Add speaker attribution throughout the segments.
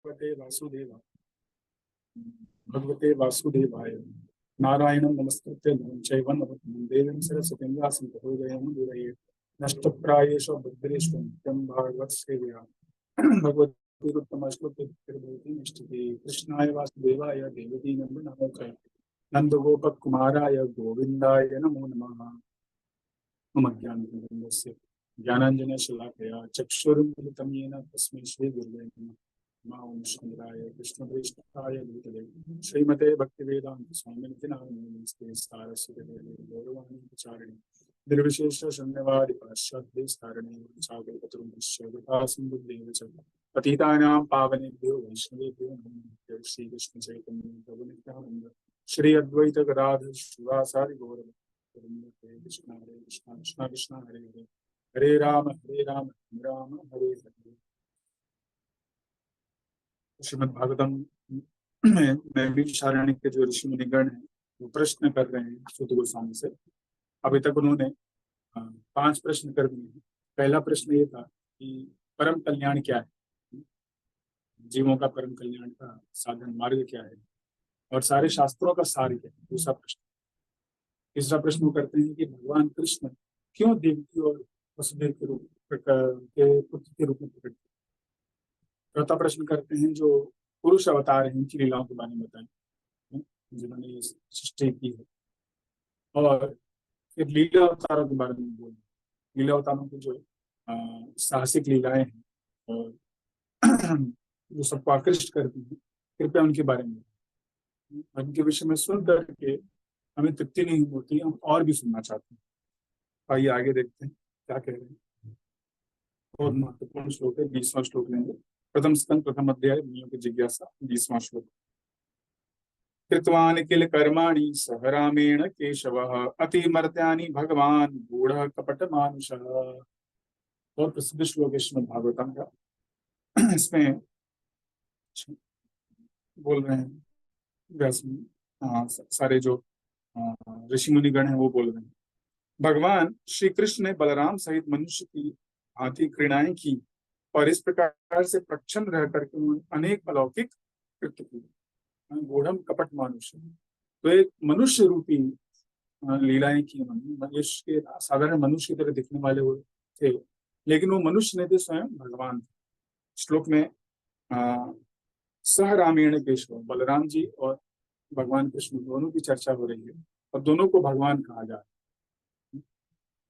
Speaker 1: भगवते वासुदेवा भगवते वासुदेवाय नारायणं नमस्कृत्य नरं चैव नरोत्तमं देवीं सरस्वतीं व्यासं ततो जयमुदीरयेत् नष्टप्रायेषु भद्रेषु नित्यं भागवत सेवया भगवतीरुत्तम श्लोकैर्भवति निष्ठिते कृष्णाय वासुदेवाय देवकी नन्दनाय च नन्दगोपकुमाराय गोविन्दाय नमो नमः। मम ज्ञानतिमिरस्य ज्ञानाञ्जनशलाकया चक्षुरुन्मिलितं येन तस्मै श्रीगुरुवे नमः। नमो शंकराय कृष्णप्रेष्ठाय भूतले श्रीमते भक्तिवेदांत स्वामिनिति नामिने सारस्वती गौरवाणी प्रचारिणे निर्विशेष शून्यवादि पाश्चात्य स्थारणे सागरपतुर्भस्य कृपा सिन्धुभ्येव च पतितानां पावनेभ्यो वैष्णवेभ्यो नमो नमः। श्री कृष्ण चैतन्य प्रभु नित्यानंद श्री अद्वैत गदाधर शिवासादि गौरव कृष्ण हरे कृष्ण कृष्ण कृष्ण हरे हरे हरे राम राम राम हरे हरे। श्रीमद् भागवतम में भी शारण्य के जो ऋषि मुनिगण हैं वो प्रश्न कर रहे हैं सूत गोस्वामी से। अभी तक उन्होंने 5 प्रश्न कर दिए हैं। पहला प्रश्न ये था कि परम कल्याण क्या है, जीवों का परम कल्याण का साधन मार्ग क्या है और सारे शास्त्रों का सार क्या है। दूसरा प्रश्न। तीसरा प्रश्न वो करते हैं कि भगवान कृष्ण क्यों देवकी और वसुदेव के रूप के पुत्र के रूप में प्रकट। चौथा प्रश्न करते हैं जो पुरुष अवतार हैं इनकी लीलाओं के बारे में बताएं जिन्होंने ये सृष्टि की है। और फिर लीला अवतारों के बारे में बोलें, लीला अवतारों की जो साहसिक लीलाएं हैं और जो सबको आकृष्ट करती हैं, कृपया उनके बारे में, उनके विषय में सुन करके हमें तृप्ति नहीं होती, हम और भी सुनना चाहते हैं। आइए आगे देखते हैं क्या कह रहे हैं। बहुत महत्वपूर्ण श्लोक है, 20वां श्लोक लेंगे। प्रथम स्कंद प्रथम अध्याय मुनियों की जिज्ञासा, 20वां श्लोक। कृतवान किल कर्माणि सह रामेण केशवः अतिमर्त्यानि भगवान गूढ़ कपट मानुषः। बहुत प्रसिद्ध श्लोक है श्रीमद् भागवतम का। इसमें बोल रहे हैं व्यास सारे जो ऋषि मुनिगण हैं वो बोल रहे हैं भगवान श्री कृष्ण ने बलराम सहित मनुष्य की भांति क्रीड़ाएं की और इस प्रकार से प्रच्छन्न रह करके उन्होंने अनेक अलौकिक कृत्य किए। गूढ़म कपट मानुष, तो एक मनुष्य रूपी लीलाएं की उन्होंने। मनुष्य के साधारण मनुष्य की तरह दिखने वाले वो थे, लेकिन वो मनुष्य नहीं थे, स्वयं भगवान थे। श्लोक में सह रामेण केशव, बलराम जी और भगवान कृष्ण दोनों की चर्चा हो रही है और दोनों को भगवान कहा जा रहा है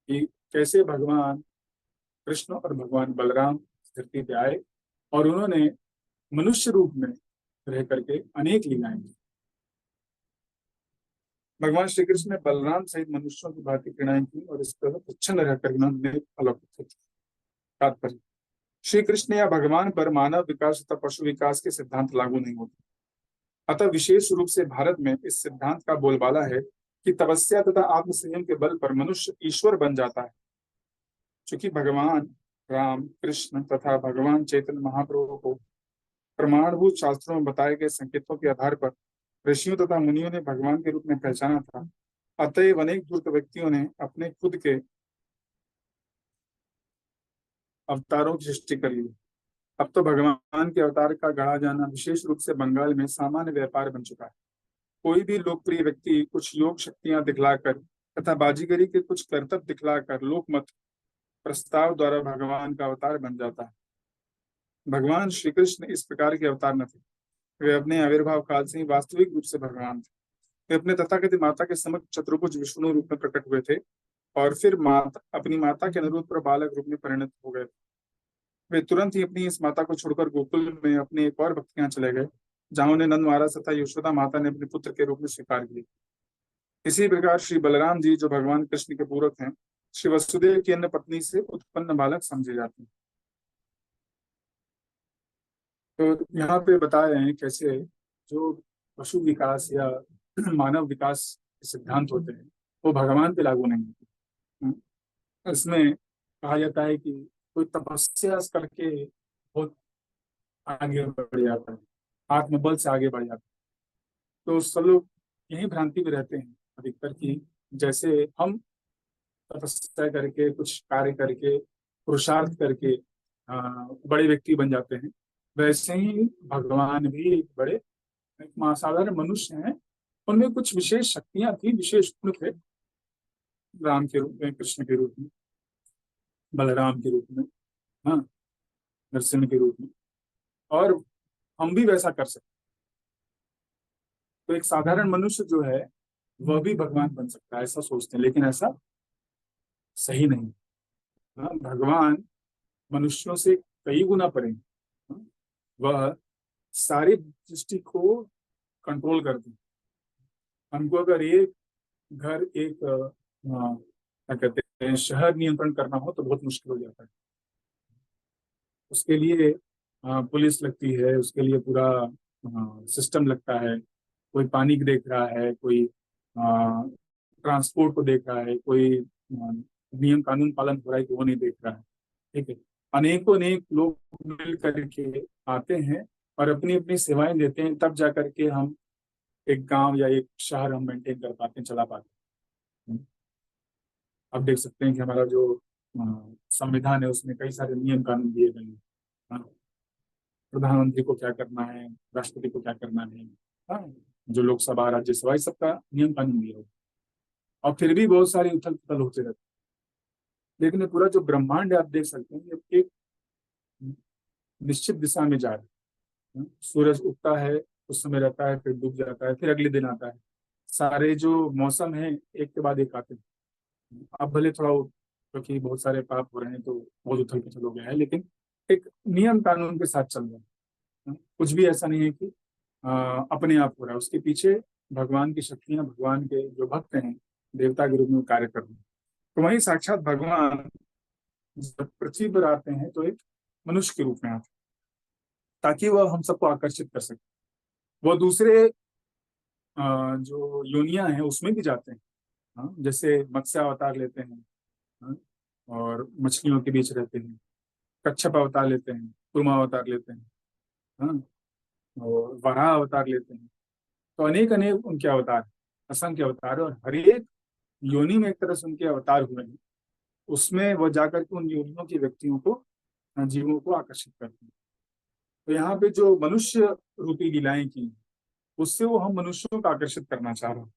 Speaker 1: कि कैसे भगवान कृष्ण और भगवान बलराम धरती पे आए और उन्होंने मनुष्य रूप में रह करके अनेक लीलाएं की। भगवान श्री कृष्ण ने बलराम सहित मनुष्यों की भांति क्रीड़ाएं की और इस तरह प्रच्छन्न रहकर उन्होंने अलौकिक। तात्पर्य, श्री कृष्ण या भगवान पर मानव विकास तथा पशु विकास के सिद्धांत लागू नहीं होते। अतः विशेष रूप से भारत में इस सिद्धांत का बोलबाला है कि तपस्या तथा आत्मसंयम के बल पर मनुष्य ईश्वर बन जाता है। चूंकि भगवान राम कृष्ण तथा भगवान चैतन्य महाप्रभु को प्रमाणभूत शास्त्रों में बताए गए संकेतों के आधार पर ऋषियों तथा मुनियों ने भगवान के रूप में पहचाना था, अतएव अनेक धूर्त व्यक्तियों ने अपने खुद के अवतारों की सृष्टि कर ली। अब तो भगवान के अवतार का गढ़ा जाना विशेष रूप से बंगाल में सामान्य व्यापार बन चुका है। कोई भी लोकप्रिय व्यक्ति कुछ योग शक्तियां दिखलाकर तथा बाजीगरी के कुछ करतब दिखलाकर लोकमत प्रस्ताव द्वारा भगवान का अवतार बन जाता है। भगवान श्री कृष्ण इस प्रकार के अवतार न थे। वे अपने आविर्भाव काल से ही वास्तविक रूप से भगवान थे। वे अपने तथाकथित माता के समक्ष चतुर्भुज विष्णु रूप में प्रकट हुए थे और फिर अपनी माता के अनुरूप पर बालक रूप में परिणत हो गए। वे तुरंत ही अपनी इस माता को छोड़कर गोकुल में अपने एक और भक्त के यहाँ चले गए, जहां उन्हें नंद महाराज तथा यशोदा माता ने अपने पुत्र के रूप में स्वीकार किया। इसी प्रकार श्री बलराम जी, जो भगवान कृष्ण के पूरक हैं, श्री वसुदेव की अन्य पत्नी से उत्पन्न बालक समझे जाते हैं। तो यहाँ पे बता रहे हैं कैसे जो पशु विकास या मानव विकास के सिद्धांत होते हैं वो भगवान पे लागू नहीं होते। इसमें कहा जाता है कि कोई तपस्या करके बहुत आगे बढ़ जाता है, आत्मबल से आगे बढ़ जाता है। तो सब लोग यही भ्रांति में रहते हैं अधिकतर की जैसे हम तपस्या करके कुछ कार्य करके पुरुषार्थ करके बड़े व्यक्ति बन जाते हैं, वैसे ही भगवान भी एक बड़े एक असाधारण मनुष्य हैं। उनमें कुछ विशेष शक्तियां थी, विशेष गुण थे, राम के रूप में, कृष्ण के रूप में, बलराम के रूप में, हाँ, नरसिंह के रूप में। और हम भी वैसा कर सकते। तो एक साधारण मनुष्य जो है वह भी भगवान बन सकता है, ऐसा सोचते हैं, लेकिन ऐसा सही नहीं। हाँ, भगवान मनुष्यों से कई गुना परे हैं। हाँ, वह सारी सृष्टि को कंट्रोल करते हैं। हमको अगर एक घर, एक क्या कहते हैं, शहर नियंत्रण करना हो तो बहुत मुश्किल हो जाता है। उसके लिए पुलिस लगती है, उसके लिए पूरा सिस्टम लगता है। कोई पानी को देख रहा है, कोई ट्रांसपोर्ट को देख रहा है, कोई नियम कानून पालन हो रहा है कि वो नहीं देख रहा है। ठीक है, अनेकों अनेक लोग मिल करके आते हैं और अपनी अपनी सेवाएं देते हैं, तब जा करके हम एक गांव या एक शहर हम मेंटेन कर पाते हैं, चला पाते हैं। अब देख सकते हैं कि हमारा जो संविधान है उसमें कई सारे नियम कानून दिए गए हैं। हाँ, प्रधानमंत्री को क्या करना है, राष्ट्रपति को क्या करना है, हाँ, जो लोकसभा राज्यसभा, इस सबका नियम कानून दिया हुआ है। और फिर भी बहुत सारी उथल पुथल होते रहते हैं। लेकिन ये पूरा जो ब्रह्मांड है, आप देख सकते हैं, ये एक निश्चित दिशा में जा रहा है। सूरज उगता है, उस समय रहता है, फिर डूब जाता है, फिर अगले दिन आता है। सारे जो मौसम है एक के बाद एक आते हैं। अब भले थोड़ा क्योंकि बहुत सारे पाप हो रहे हैं तो बहुत उथल पुथल हो गया है, लेकिन एक नियम कानून के साथ चल रहा है। कुछ भी ऐसा नहीं है कि अपने आप हो रहा है, उसके पीछे भगवान की शक्तियां, भगवान के जो भक्त हैं देवता के रूप में कार्य कर रहे हैं। तो वही साक्षात भगवान जब पृथ्वी पर आते हैं तो एक मनुष्य के रूप में आते हैं, ताकि वह हम सबको आकर्षित कर सके। वह दूसरे जो योनियां हैं उसमें भी जाते हैं। हाँ, जैसे मत्स्य अवतार लेते हैं, हाँ, और मछलियों के बीच रहते हैं। कच्छप अवतार लेते हैं, कुर्मा अवतार लेते हैं, हाँ, और वराह अवतार लेते हैं। तो अनेक अनेक उनके अवतार हैं, असंख्य अवतार हैं, और हर एक योनि में एक तरह से उनके अवतार हुए हैं। उसमें वो जाकर के उन योनियों के व्यक्तियों को, जीवों को आकर्षित करते हैं। तो यहाँ पे जो मनुष्य रूपी लीलाएं की हैं, उससे वो हम मनुष्यों को आकर्षित करना चाह रहे हैं।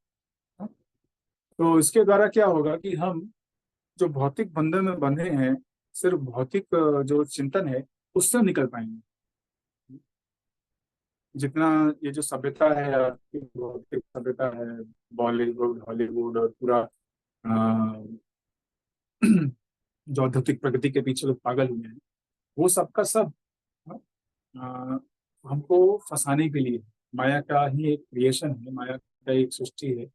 Speaker 1: तो इसके द्वारा क्या होगा कि हम जो भौतिक बंधन में बंधे हैं, सिर्फ भौतिक जो चिंतन है, उससे निकल पाएंगे। जितना ये जो सभ्यता है, आपकी भौतिक सभ्यता है, बॉलीवुड, हॉलीवुड और पूरा जो औद्योगिक प्रगति के पीछे लोग पागल हुए हैं, वो सबका सब अ, हमको फंसाने के लिए माया का ही एक क्रिएशन है, माया का एक सृष्टि है,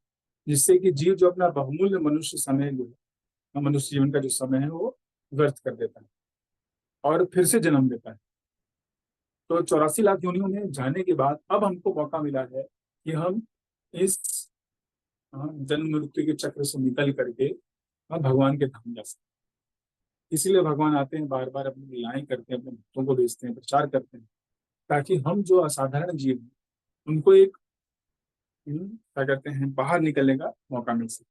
Speaker 1: जिससे कि जीव जो अपना बहुमूल्य मनुष्य समय जो है, मनुष्य जीवन का जो समय है, वो व्यर्थ कर देता है और फिर से जन्म देता है। तो 84 लाख योनियों में जाने के बाद अब हमको मौका मिला है कि हम इस जन्म मृत्यु के चक्र से निकल करके हम भगवान के धाम जा सकते हैं। इसीलिए भगवान आते हैं, बार बार अपनी लीलाएं करते हैं, अपने भक्तों को भेजते हैं, प्रचार करते हैं, ताकि हम जो असाधारण जीव हैं उनको एक क्या कहते हैं, बाहर निकलने का मौका मिल सके।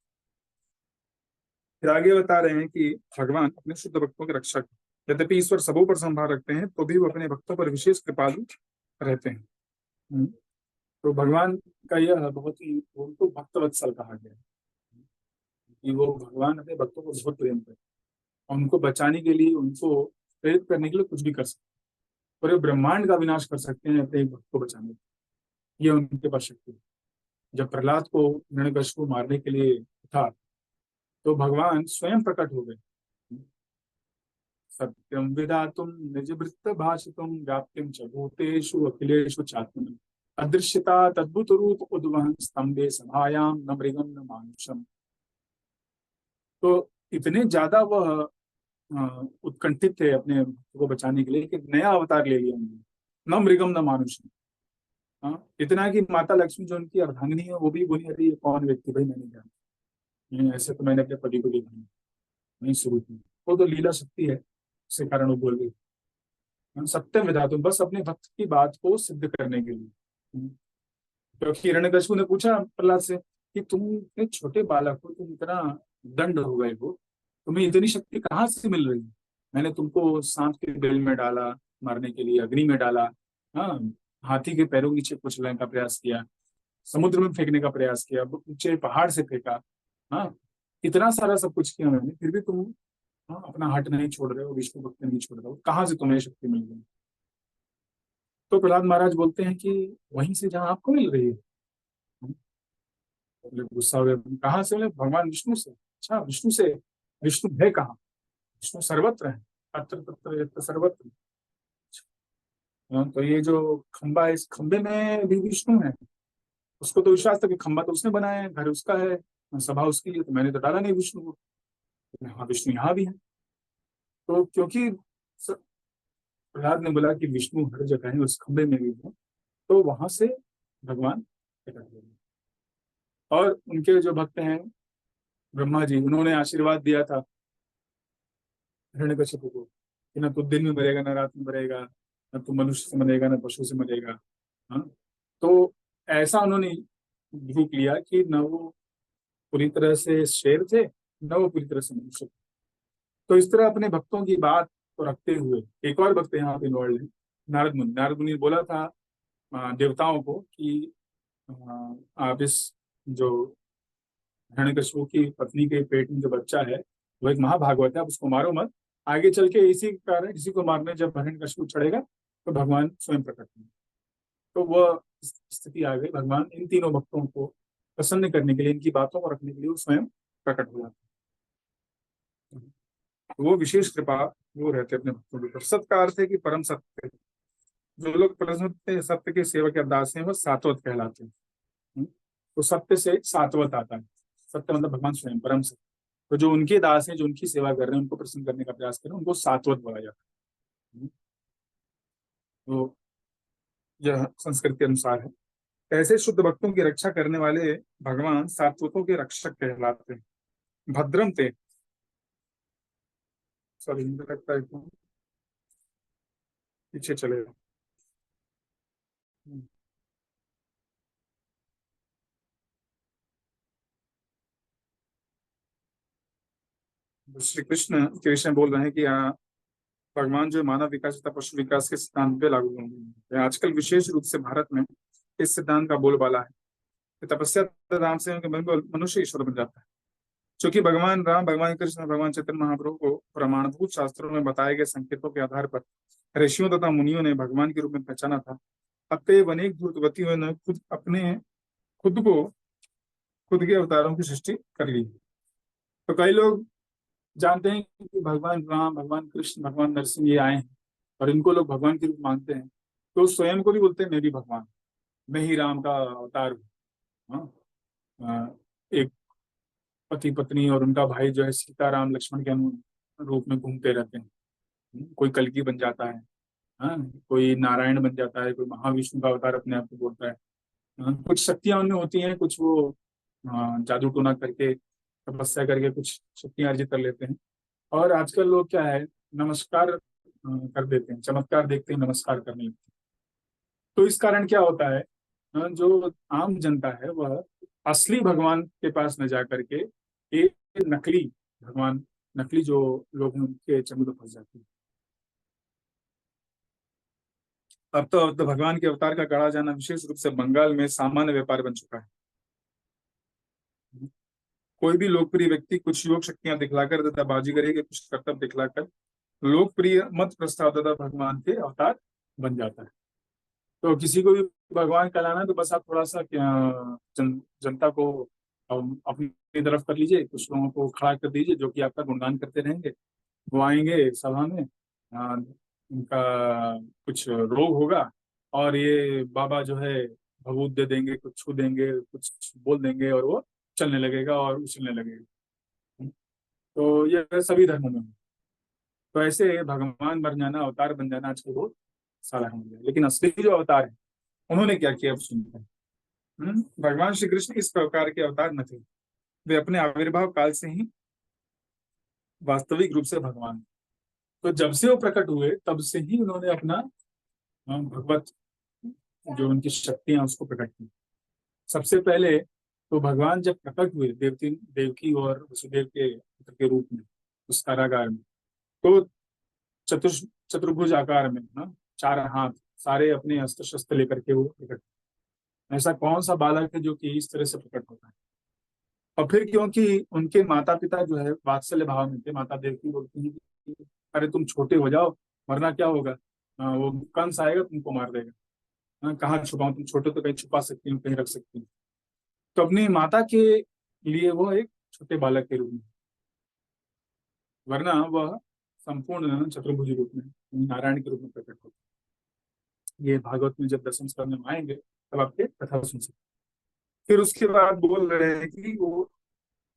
Speaker 1: फिर आगे बता रहे हैं कि भगवान अपने शुद्ध भक्तों के रक्षक हैं। यद्यपि ईश्वर सबों पर संभाल रखते हैं, तो भी वो अपने भक्तों पर विशेष कृपालु रहते हैं। हम्म, तो भगवान का यह बहुत ही, उनको भक्त वत्सल कहा गया है कि वो भगवान अपने भक्तों को बहुत प्रेम करते हैं और उनको बचाने के लिए, उनको प्रेरित करने के लिए कुछ भी कर सकते हैं। और ये ब्रह्मांड का विनाश कर सकते हैं अपने एक भक्त को बचाने के लिए। ये उनके पास शक्ति है। जब प्रहलाद को हिरण्यकश्यप को मारने के लिए था, तो भगवान स्वयं प्रकट हो गए। सत्यम विधातुम निज वृत्त भाषितुम व्याप्तिम च भूतेषु अखिलेषु चात्मनि अदृश्यता तद्भुत रूप उद्वहन स्तंभे सभायाम न मृगम न मानुषम। तो इतने ज्यादा वह उत्कंठित थे अपने भक्त को बचाने के लिए कि नया अवतार ले लिया उन्होंने, न मृगम न मानुषम। हाँ, इतना कि माता लक्ष्मी जो उनकी अर्धांगिनी है, वो भी बोली, अरे ये कौन व्यक्ति, भाई मैंने जाना नहीं, ऐसे तो मैंने अपने पति को देखा नहीं शुरू की। वो तो लीला शक्ति है, उसके कारण वो बोल गई। सत्यम विधातुम, बस अपने भक्त की बात को सिद्ध करने के लिए। क्योंकि हिरण्यकशिपु ने पूछा प्रहलाद से कि तुम इतने छोटे बालक हो, तुम इतना दंड हो गए हो, तुम्हें इतनी शक्ति कहाँ से मिल रही है? मैंने तुमको सांप के बिल में डाला मारने के लिए, अग्नि में डाला, हाँ, हाथी के पैरों के नीचे कुचलने का प्रयास किया, समुद्र में फेंकने का प्रयास किया, ऊंचे पहाड़ से फेंका। हाँ, इतना सारा सब कुछ किया मैंने, फिर भी तुम हाँ अपना हट नहीं छोड़ रहे हो, विष्णु भक्ति नहीं छोड़ रहे हो, कहाँ से तुम्हें शक्ति मिल गई? तो प्रहलाद महाराज बोलते हैं कि वहीं से जहाँ आपको मिल रही है। बोले गुस्सा हो गया, कहाँ से? बोले भगवान विष्णु से। अच्छा, विष्णु से? विष्णु है कहाँ? विष्णु सर्वत्र है, अत्र तत्र यत्र सर्वत्र। हाँ, तो ये जो खंबा है, इस खंबे में भी विष्णु है। उसको तो विश्वास था कि खंबा तो उसने बनाया है, घर उसका है, सभा उसकी है, तो मैंने तो डाला नहीं विष्णु को। हाँ, विष्णु यहाँ भी है। तो क्योंकि स- प्रहलाद ने बोला कि विष्णु हर जगह है, उस खंबे में भी है, तो वहां से भगवान प्रकट हुए। और उनके जो भक्त हैं ब्रह्मा जी, उन्होंने आशीर्वाद दिया था हिरण्यकशिपु को कि ना तू दिन में मरेगा, ना रात में मरेगा, ना तू मनुष्य से मरेगा, ना पशु से मरेगा। हाँ, तो ऐसा उन्होंने रूप लिया कि न वो पूरी तरह से शेर थे, न वो पूरी तरह से मनुष्य थे। तो इस तरह अपने भक्तों की बात को रखते हुए एक और भक्त यहाँ पे इन्वॉल्व है, नारद मुनि। नारद मुनि ने बोला था देवताओं को कि अ, आप इस जो हिरण्यकशिपु की पत्नी के पेट में जो बच्चा है वो एक महाभागवत है, आप उसको मारो मत। आगे चल के इसी कारण, इसी को मारने जब हिरण्यकशिपु चढ़ेगा तो भगवान स्वयं प्रकट होंगे। तो वह स्थिति आ गई, भगवान इन तीनों भक्तों को प्रसन्न करने के लिए, इनकी बातों को रखने के लिए वो स्वयं प्रकट हो जाते हैं। तो वो विशेष कृपा वो रहते हैं अपने भक्तों के ऊपर। सत्य का अर्थ है कि परम सत्य। जो लोग परम सत्य के सेवक या दास हैं वो सात्वत कहलाते हैं। तो सत्य से सात्वत आता है। सत्य मतलब भगवान स्वयं परम सत्य। तो जो उनके दास हैं, जो उनकी सेवा कर रहे हैं, उनको प्रसन्न करने का प्रयास कर रहे हैं, उनको सात्वत बोला जाता है। तो यह संस्कृत के अनुसार है। ऐसे शुद्ध भक्तों की रक्षा करने वाले भगवान सात्वतों के रक्षक कहलाते हैं। भद्रम ते, सॉरी मुझे लगता है कि पीछे चले जाओ। श्री कृष्ण के विषय में बोल रहे हैं कि भगवान जो मानव विकास तथा पशु विकास के सिद्धांत पे लागू होंगे। आजकल विशेष रूप से भारत में इस सिद्धांत का बोलबाला है कि तपस्या तथा राम से मनुष्य ईश्वर बन जाता है। क्योंकि भगवान राम, भगवान कृष्ण, भगवान चैतन्य महाप्रभु को प्रमाणभूत शास्त्रों में बताए गए संकेतों के आधार पर ऋषियों तथा मुनियों ने भगवान के रूप में पहचाना था। अतएव अनेक धूर्तवतियों ने खुद को खुद के अवतारों की सृष्टि कर ली। तो कई लोग जानते हैं कि भगवान राम, भगवान कृष्ण, भगवान नरसिंह ये आए हैं और इनको लोग भगवान के रूप मानते हैं। तो स्वयं को भी बोलते हैं मैं भी भगवान, मैं ही राम का अवतार हूँ। हाँ, एक पति पत्नी और उनका भाई जो है सीता राम लक्ष्मण के रूप में घूमते रहते हैं। कोई कल्कि बन जाता है, हाँ, कोई नारायण बन जाता है, कोई महाविष्णु का अवतार अपने आप को बोलता है। कुछ शक्तियां उनमें होती हैं, कुछ वो जादू टोना करके, तपस्या करके कुछ शक्तियां अर्जित कर लेते हैं। और आजकल लोग क्या है, नमस्कार कर देते हैं, चमत्कार देखते हैं नमस्कार करने लगते हैं। तो इस कारण क्या होता है, जो आम जनता है वह असली भगवान के पास न जा करके एक नकली भगवान, नकली जो लोग हैं उनके चंगुल में फंस जाते हैं। अब तो भगवान के अवतार का गढ़ा जाना विशेष रूप से बंगाल में सामान्य व्यापार बन चुका है। कोई भी लोकप्रिय व्यक्ति कुछ योग शक्तियां दिखलाकर तथा बाजीगरी के कुछ कर्तव्य दिखलाकर लोकप्रिय मत प्रस्ताव तथा भगवान के अवतार बन जाता है। तो किसी को भी भगवान कहलाना है तो बस आप थोड़ा सा जनता को अपनी तरफ कर लीजिए, कुछ लोगों को खड़ा कर दीजिए जो कि आपका गुणगान करते रहेंगे। वो आएंगे सभा में, उनका कुछ रोग होगा और ये बाबा जो है भभूत दे देंगे, कुछ छू देंगे, कुछ बोल देंगे और वो चलने लगेगा और उछलने लगेगा। तो ये सभी धर्मों में है। तो ऐसे भगवान बन जाना, अवतार बन जाना आजकल बहुत साधारण हो गया। लेकिन असली जो अवतार है उन्होंने क्या किया, अब सुनते हैं। भगवान श्री कृष्ण इस प्रकार के अवतार न थे। वे अपने आविर्भाव काल से ही वास्तविक रूप से भगवान हैं। तो जब से वो प्रकट हुए तब से ही उन्होंने अपना भगवत जो उनकी शक्तियां उसको प्रकट की। सबसे पहले तो भगवान जब प्रकट हुए देवती देवकी और वसुदेव के पुत्र के रूप में उस कारागार में, तो चतुर्भुज आकार में, चार हाथ, सारे अपने अस्त्र शस्त्र लेकर के वो प्रकट। ऐसा कौन सा बालक है जो कि इस तरह से प्रकट होता है? और फिर क्योंकि उनके माता पिता जो है वात्सल्य भाव में थे, माता देवकी बोलती हैं कि अरे तुम छोटे हो जाओ, वरना क्या होगा, वो कंस आएगा तुमको मार देगा। कहाँ छुपाऊं, तुम छोटे तो कहीं छुपा सकती हो, कहीं रख सकती हो। तो अपनी माता के लिए वो एक छोटे बालक के रूप में, वरना वह संपूर्ण चतुर्भुज रूप में नारायण के रूप में प्रकट होता है। ये भागवत में जब दसम स्कंद में आएंगे तब आपके कथा सुन सकते। फिर उसके बाद बोल रहे हैं कि वो,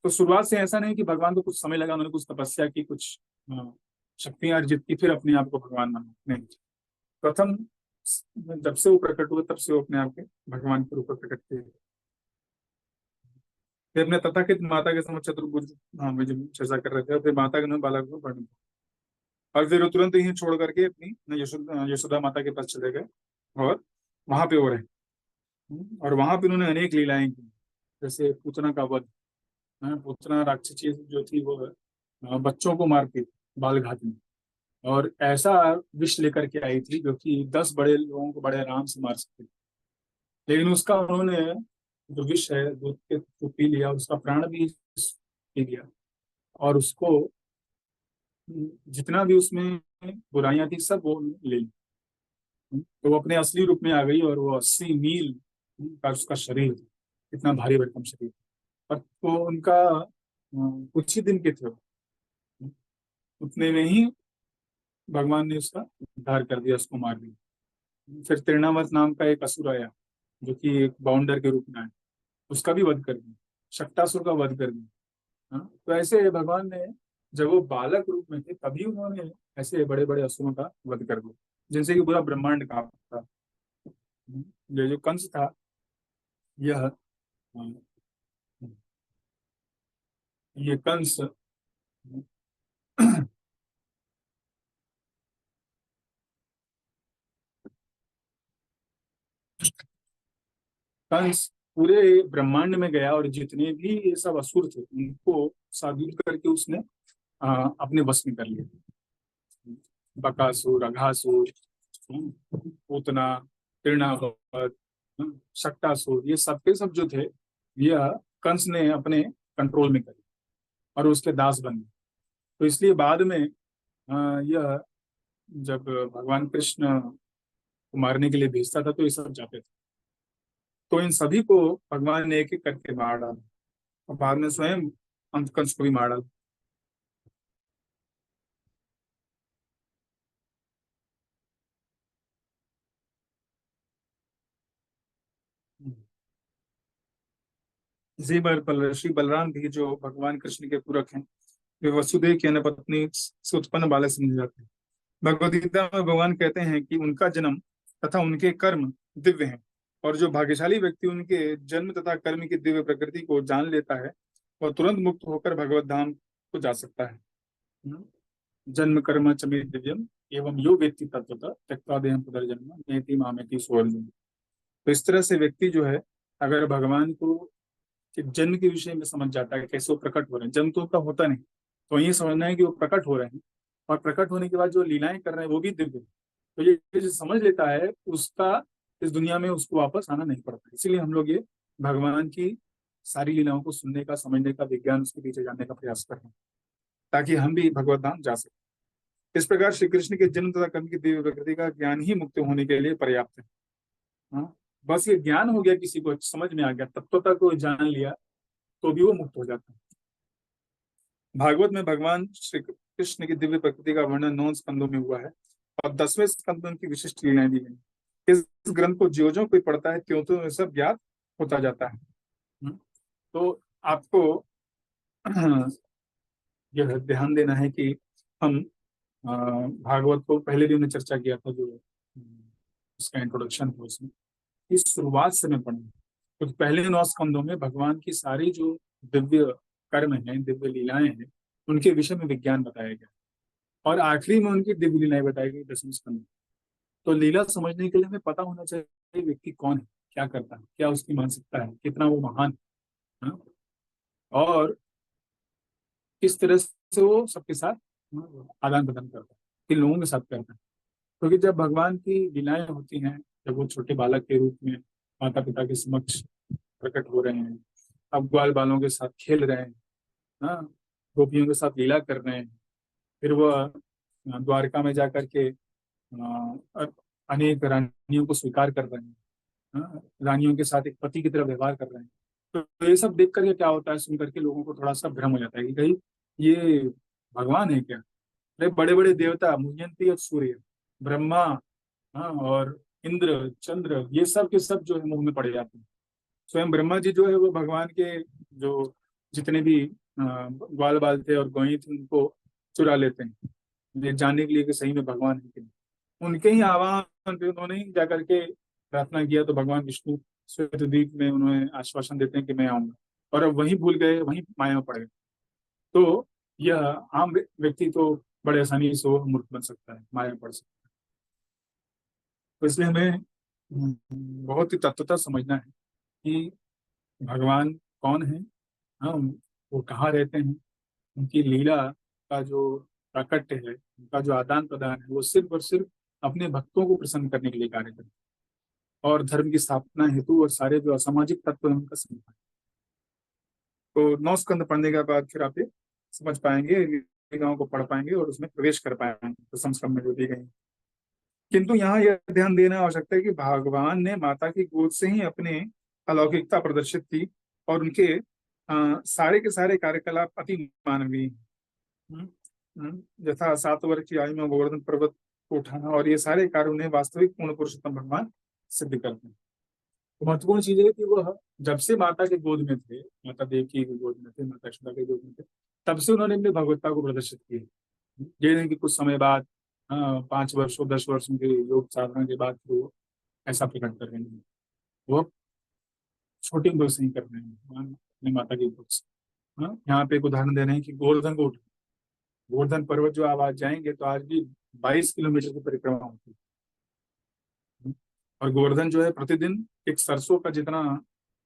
Speaker 1: तो शुरुआत से ऐसा नहीं कि भगवान को कुछ समय लगा, उन्होंने कुछ तपस्या की, कुछ शक्तियां अर्जित की, फिर अपने आप को भगवान माना, नहीं। प्रथम जब से वो प्रकट हुए तब से वो अपने आप के भगवान के रूप में प्रकट थे। फिर अपने तथाकथित माता के समक्ष चतुर्भुज, हाँ में जब चर्चा कर रहे थे, और फिर माता के नाम बालक को वर्णन, और फिर वो तुरंत ही छोड़ करके अपनी यशोदा माता के पास चले गए, और वहां पे वो रहे। और वहां पे उन्होंने अनेक लीलाएं की, जैसे पूतना का वध। पूतना राक्षसी जो थी वो बच्चों को मारती थी बाल घात में, और ऐसा विष लेकर के आई थी जो कि 10 बड़े लोगों को बड़े आराम से मार सकती थी। लेकिन उसका उन्होंने, जो विष है दूध के थ्रू पी लिया, उसका प्राण भी पी लिया, और उसको जितना भी उसमें बुराइयां थी सब वो ले ली। तो वो अपने असली रूप में आ गई, और वो 80 मील का उसका शरीर था, इतना भारी भरकम शरीर। और तो उनका कुछ ही दिन के थे, उतने में ही भगवान ने उसका उद्धार कर दिया, उसको मार दिया। फिर तृणावर्त नाम का एक असुर आया, जो कि एक बाउंडर के रूप में आया, उसका भी वध कर दिया, शक्टासुर का वध कर दिया। तो ऐसे भगवान ने, जब वो बालक रूप में थे तभी उन्होंने ऐसे बड़े बड़े असुरों का वध कर दिया, जिनसे कि पूरा ब्रह्मांड कांपता था। ये जो कंस था, यह ये कंस कंस पूरे ब्रह्मांड में गया, और जितने भी ये सब असुर थे उनको साधुत करके उसने अपने वश में कर लिया। बकासुर, अघासुर, पूतना, तृणावर्त, शक्टासुर, ये सब के सब जो थे, यह कंस ने अपने कंट्रोल में कर लिया और उसके दास बन गए। तो इसलिए बाद में यह, जब भगवान कृष्ण को मारने के लिए भेजता था तो ये सब जाते थे। तो इन सभी को भगवान ने एक एक करके मार डाला, और बाद में स्वयं अंतकंस को भी मार डाला। श्री बलराम भी, जो भगवान कृष्ण के पूरक हैं, वे वसुदेव की अन्य पत्नी से उत्पन्न बालक समझे जाते हैं। भगवद गीता में भगवान कहते हैं कि उनका जन्म तथा उनके कर्म दिव्य हैं, और जो भाग्यशाली व्यक्ति उनके जन्म तथा कर्म की दिव्य प्रकृति को जान लेता है, वह तुरंत मुक्त होकर भगवत धाम को जा सकता है। हम्म। जन्म कर्म च मे दिव्यम, एवं यो व्यक्ति तत्वतः त्यक्त्वा देहं पुनर्जन्म नेति मामेति सोऽर्जुन। तो इस तरह से व्यक्ति जो है, अगर भगवान को कि जन्म के विषय में समझ जाता है, कैसे वो प्रकट हो रहे हैं, जन्म तो उनका होता नहीं, तो ये समझना है कि वो प्रकट हो रहे हैं, और प्रकट होने के बाद जो लीलाएं कर रहे हैं वो भी दिव्य हैं। तो ये जो समझ लेता है, उसका इस दुनिया में उसको वापस आना नहीं पड़ता। इसीलिए हम लोग ये भगवान की सारी लीलाओं को सुनने का, समझने का, विज्ञान उसके पीछे जानने का प्रयास कर रहे हैं, ताकि हम भी भगवत धाम जा सकें। इस प्रकार श्री कृष्ण के जन्म तथा कर्म की दिव्य प्रकृति का ज्ञान ही मुक्त होने के लिए पर्याप्त है। हाँ, बस ये ज्ञान हो गया, किसी को समझ में आ गया, तत्वता को जान लिया, तो भी वो मुक्त हो जाता है। भागवत में भगवान श्री कृष्ण की दिव्य प्रकृति का वर्णन 9 स्कंदों में हुआ है, और 10वें स्कंद में उनकी विशिष्ट लीलाएं दी गई। इस ग्रंथ को ज्यो ज्यो कोई पढ़ता है त्यों त्यों सब ज्ञात होता जाता है। तो आपको यह ध्यान देना है कि हम भागवत को पहले भी हमने चर्चा किया था, जो इसका इंट्रोडक्शन था उसमें, इस शुरुआत से मैं पढ़ूंगा। तो पहले 9 स्कंदों में भगवान की सारी जो दिव्य कर्म है, दिव्य लीलाएं हैं, उनके विषय में विज्ञान बताया गया, और आखिरी में उनकी दिव्य लीलाएं बताई गई 10वें स्कंद में। तो लीला समझने के लिए हमें पता होना चाहिए व्यक्ति कौन है, क्या करता है, क्या उसकी मानसिकता है, कितना वो महान है, और किस तरह से वो सबके साथ आदान प्रदान करता है, किन लोगों के साथ करता है। क्योंकि जब भगवान की लीलाएं होती हैं, जब वो छोटे बालक के रूप में माता पिता के समक्ष प्रकट हो रहे हैं, अब ग्वाल बालों के साथ खेल रहे हैं, हाँ, गोपियों के साथ लीला कर रहे हैं, फिर वह द्वारका में जाकर के अनेक रानियों को स्वीकार कर रहे हैं, हाँ, रानियों के साथ एक पति की तरह व्यवहार कर रहे हैं। तो ये सब देख करके क्या होता है, सुन करके लोगों को थोड़ा सा भ्रम हो जाता है कि कहीं ये भगवान है क्या। अरे बड़े बड़े देवता मुह्यंती और सूर्य, ब्रह्मा, हाँ, और इंद्र चंद्र, ये सब के सब जो है मुंह में पड़ जाते हैं। स्वयं ब्रह्मा जी जो है वो भगवान के जो जितने भी ग्वाल बाल थे और गौई थी उनको चुरा लेते हैं, ये जानने के लिए कि सही में भगवान है कि नहीं। उनके ही आह्वान पे उन्होंने ही जाकर के प्रार्थना किया, तो भगवान विष्णु श्वेत द्वीप में उन्हें आश्वासन देते हैं कि मैं आऊंगा, और अब वहीं भूल गए, वहीं माया में पड़ गए। तो यह आम व्यक्ति तो बड़े आसानी से वो मूर्ख बन सकता है, माया में पड़ सकता है। तो इसलिए हमें बहुत ही तत्वतः समझना है कि भगवान कौन है, हम वो कहाँ रहते हैं, उनकी लीला का जो प्राकट्य है, उनका जो आदान प्रदान है, वो सिर्फ और सिर्फ अपने भक्तों को प्रसन्न करने के लिए कार्य करते हैं, और धर्म की स्थापना हेतु और सारे जो असामाजिक तत्व हैं उनका समाधान। तो 9 स्कंद पढ़ने के बाद फिर आप ये समझ पाएंगे, लीलाओं को पढ़ पाएंगे और उसमें प्रवेश कर पाएंगे तो संस्करण में जो दी गई। किंतु यहाँ यह ध्यान देना आवश्यकता है कि भगवान ने माता की गोद से ही अपने अलौकिकता प्रदर्शित की, और उनके सारे के सारे कार्यकलाप अति मानवीय हैं। यथा 7 वर्ष की आयु में गोवर्धन पर्वत को उठाना, और ये सारे कार्य उन्हें वास्तविक पूर्ण पुरुषोत्तम भगवान सिद्ध करते हैं। तो महत्वपूर्ण चीज है कि वह जब से माता के गोद में थे, माता देवकी के गोद में थे, माता यशोदा के गोद में थे, तब से उन्होंने अपनी भगवत्ता को प्रदर्शित किया। ये नहीं कि कुछ समय बाद 5 वर्षों 10 वर्षों के योग साधना के बाद वो ऐसा प्रकट कर रहे हैं, वो छोटी उम्र से ही कर रहे हैं, अपनी माता की गोद से। यहाँ पे एक उदाहरण दे रहे हैं कि गोवर्धन को गोवर्धन पर्वत जो आप आज जाएंगे तो आज भी 22 किलोमीटर की परिक्रमा होती है। और गोवर्धन जो है प्रतिदिन एक सरसों का जितना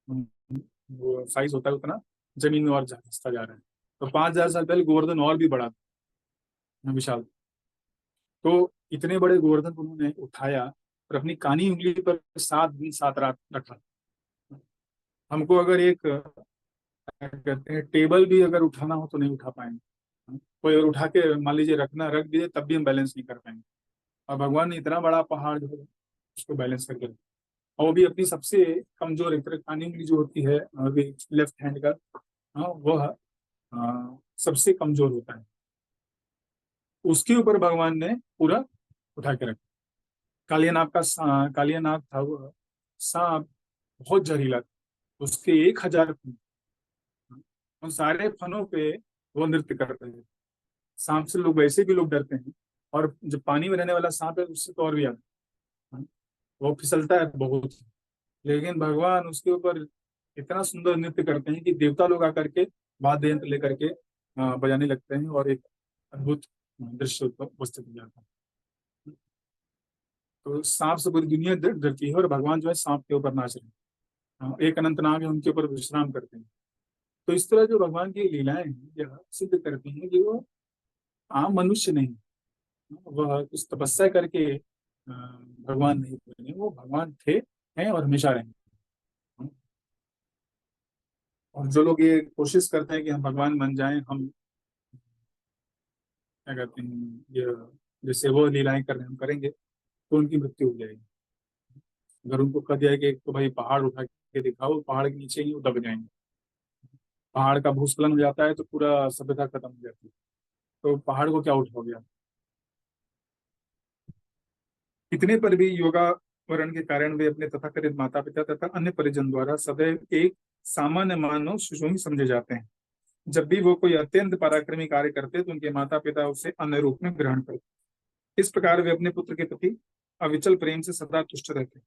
Speaker 1: वो साइज होता है उतना जमीन में और धंसता जा रहा है। तो 5,000 साल पहले गोवर्धन और भी बड़ा था, विशाल। तो इतने बड़े गोवर्धन को उन्होंने उठाया और अपनी कानी उंगली पर 7 दिन 7 रात रखा। हमको अगर एक क्या कहते हैं टेबल भी अगर उठाना हो तो नहीं उठा पाएंगे, कोई अगर उठा के मान लीजिए रखना रख दिए तब भी हम बैलेंस नहीं कर पाएंगे। और भगवान ने इतना बड़ा पहाड़ जो है उसको बैलेंस करके रखा, और वो भी अपनी सबसे कमजोर एक तरह कानी उंगली जो होती है लेफ्ट हैंड का, वह सबसे कमजोर होता है, उसके ऊपर भगवान ने पूरा उठा के रखा। कालियानाग का कालियानाग था वो सांप, बहुत जहरीला था, उसके 1,000 फन, उन सारे फनों पे वो नृत्य कर रहे थे। सांप से लोग वैसे भी लोग डरते हैं, और जो पानी में रहने वाला सांप है उससे तो और भी ज्यादा, वो फिसलता है बहुत, लेकिन भगवान उसके ऊपर इतना सुंदर नृत्य करते हैं कि देवता लोग आकर के वाद्य यंत्र लेकर के बजाने लगते हैं, और एक अद्भुत दृश्य उपस्थित हो जाता है। तो सांप से पूरी दुनिया डरती है, और भगवान जो है सांप के ऊपर नाच रहे हैं, एक अनंतनाग है उनके ऊपर विश्राम करते हैं। तो इस तरह जो भगवान की लीलाएं हैं यह सिद्ध करती हैं कि वो आम मनुष्य नहीं, वह कुछ तपस्या करके भगवान नहीं बने, वो भगवान थे, हैं और हमेशा रहेंगे। और जो लोग ये कोशिश करते हैं कि हम भगवान बन जाएं, हम क्या कहते हैं ये जैसे वो लीलाएं कर रहे हैं हम करेंगे, तो उनकी मृत्यु हो जाएगी। अगर उनको कह दिया कि तो भाई पहाड़ उठा के दिखाओ, पहाड़ के नीचे ही वो दब जाएंगे, पहाड़ का भूस्खलन हो जाता है तो पूरा सभ्यता खत्म हो जाती है। तो पहाड़ को क्या उठाओगे आप। इतने पर भी योगा वरण के कारण वे अपने तथाकथित माता पिता तथा अन्य परिजन द्वारा सदैव एक सामान्य मानव शिशु ही समझे जाते हैं। जब भी वो कोई अत्यंत पराक्रमी कार्य करते तो उनके माता पिता उसे अन्य रूप में ग्रहण करते। इस प्रकार वे अपने पुत्र के प्रति अविचल प्रेम से सदा तुष्ट रहते।